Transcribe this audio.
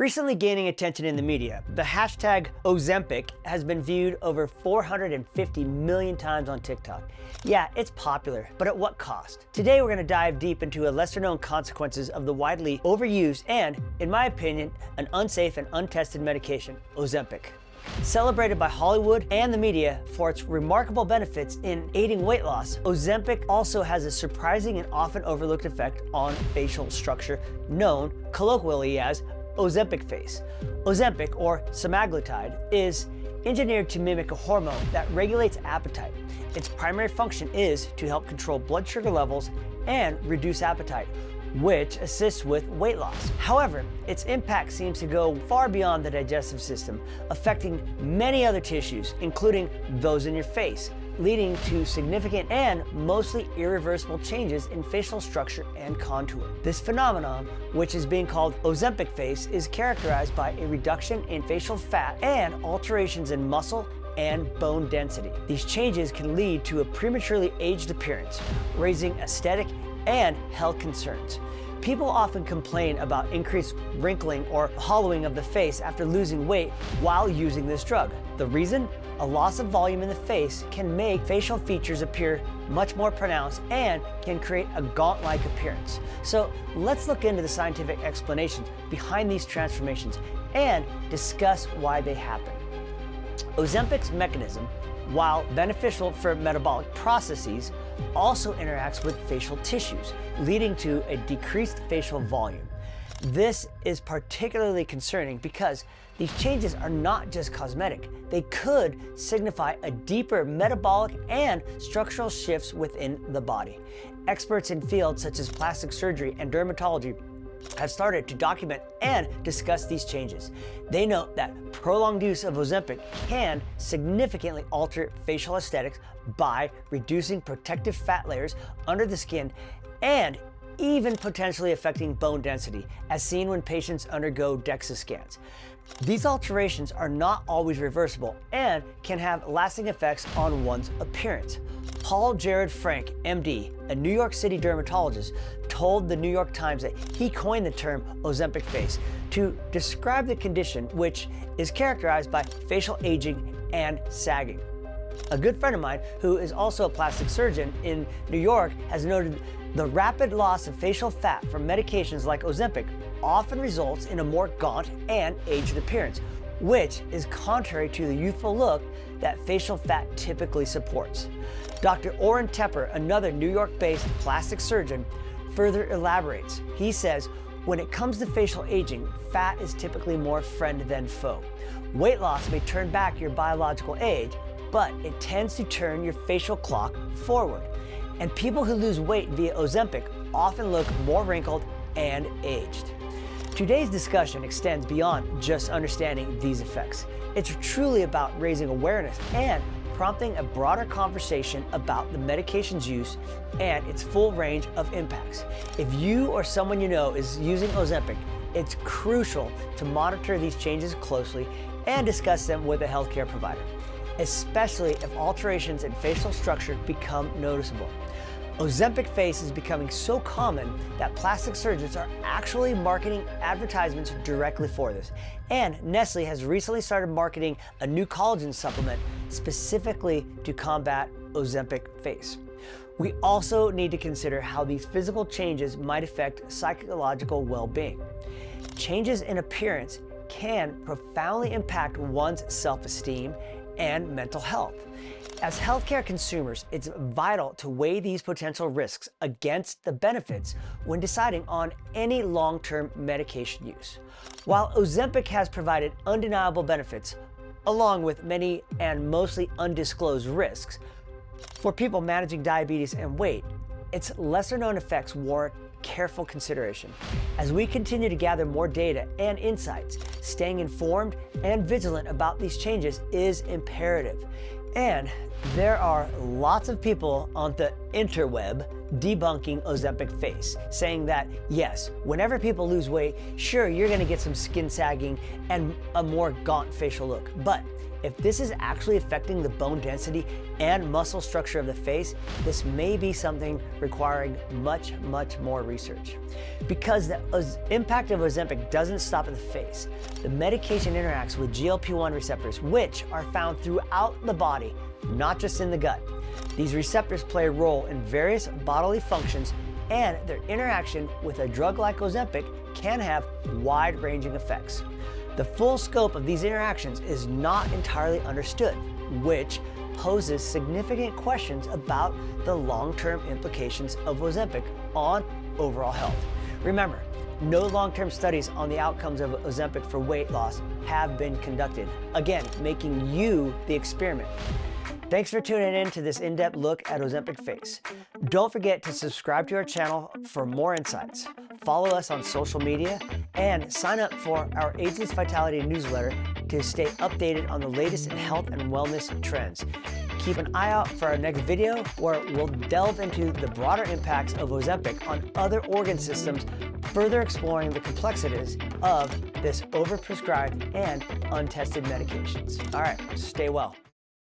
Recently gaining attention in the media, the hashtag Ozempic has been viewed over 450 million times on TikTok. Yeah, it's popular, but at what cost? Today we're going to dive deep into a lesser known consequences of the widely overused and, in my opinion, an unsafe and untested medication, Ozempic. Celebrated by Hollywood and the media for its remarkable benefits in aiding weight loss, Ozempic also has a surprising and often overlooked effect on facial structure known colloquially as Ozempic Face. Ozempic, or semaglutide, is engineered to mimic a hormone that regulates appetite. Its primary function is to help control blood sugar levels and reduce appetite, which assists with weight loss. However, its impact seems to go far beyond the digestive system, affecting many other tissues, including those in your face, leading to significant and mostly irreversible changes in facial structure and contour. This phenomenon, which is being called Ozempic Face, is characterized by a reduction in facial fat and alterations in muscle and bone density. These changes can lead to a prematurely aged appearance, raising aesthetic and health concerns. People often complain about increased wrinkling or hollowing of the face after losing weight while using this drug. The reason? A loss of volume in the face can make facial features appear much more pronounced and can create a gaunt-like appearance. So let's look into the scientific explanations behind these transformations and discuss why they happen. Ozempic's mechanism, while beneficial for metabolic processes, also interacts with facial tissues, leading to a decreased facial volume. This is particularly concerning because these changes are not just cosmetic. They could signify a deeper metabolic and structural shifts within the body. Experts in fields such as plastic surgery and dermatology have started to document and discuss these changes. They note that prolonged use of Ozempic can significantly alter facial aesthetics by reducing protective fat layers under the skin and even potentially affecting bone density, as seen when patients undergo DEXA scans. These alterations are not always reversible and can have lasting effects on one's appearance. Paul Jared Frank, MD, a New York City dermatologist, told the New York Times that he coined the term Ozempic Face to describe the condition, which is characterized by facial aging and sagging. A good friend of mine, who is also a plastic surgeon in New York, has noted the rapid loss of facial fat from medications like Ozempic often results in a more gaunt and aged appearance, which is contrary to the youthful look that facial fat typically supports. Dr. Orrin Tepper, another New York-based plastic surgeon, further elaborates. He says, when it comes to facial aging, fat is typically more friend than foe. Weight loss may turn back your biological age, but it tends to turn your facial clock forward. And people who lose weight via Ozempic often look more wrinkled and aged. Today's discussion extends beyond just understanding these effects. It's truly about raising awareness and prompting a broader conversation about the medication's use and its full range of impacts. If you or someone you know is using Ozempic, it's crucial to monitor these changes closely and discuss them with a healthcare provider, especially if alterations in facial structure become noticeable. Ozempic Face is becoming so common that plastic surgeons are actually marketing advertisements directly for this. And Nestle has recently started marketing a new collagen supplement specifically to combat Ozempic Face. We also need to consider how these physical changes might affect psychological well-being. Changes in appearance can profoundly impact one's self-esteem and mental health. As healthcare consumers, it's vital to weigh these potential risks against the benefits when deciding on any long-term medication use. While Ozempic has provided undeniable benefits, along with many and mostly undisclosed risks, for people managing diabetes and weight, its lesser-known effects warrant careful consideration. As we continue to gather more data and insights, staying informed and vigilant about these changes is imperative. And there are lots of people on the interweb debunking Ozempic Face, saying that yes, whenever people lose weight, sure, you're gonna get some skin sagging and a more gaunt facial look. But if this is actually affecting the bone density and muscle structure of the face, this may be something requiring much more research. Because the impact of Ozempic doesn't stop at the face. The medication interacts with GLP-1 receptors, which are found throughout the body, not just in the gut. These receptors play a role in various bodily functions, and their interaction with a drug like Ozempic can have wide-ranging effects. The full scope of these interactions is not entirely understood, which poses significant questions about the long-term implications of Ozempic on overall health. Remember, no long-term studies on the outcomes of Ozempic for weight loss have been conducted, again, making you the experiment. Thanks for tuning in to this in-depth look at Ozempic Face. Don't forget to subscribe to our channel for more insights. Follow us on social media and sign up for our Ageless Vitality newsletter to stay updated on the latest in health and wellness trends. Keep an eye out for our next video where we'll delve into the broader impacts of Ozempic on other organ systems, further exploring the complexities of this overprescribed and untested medications. All right, stay well.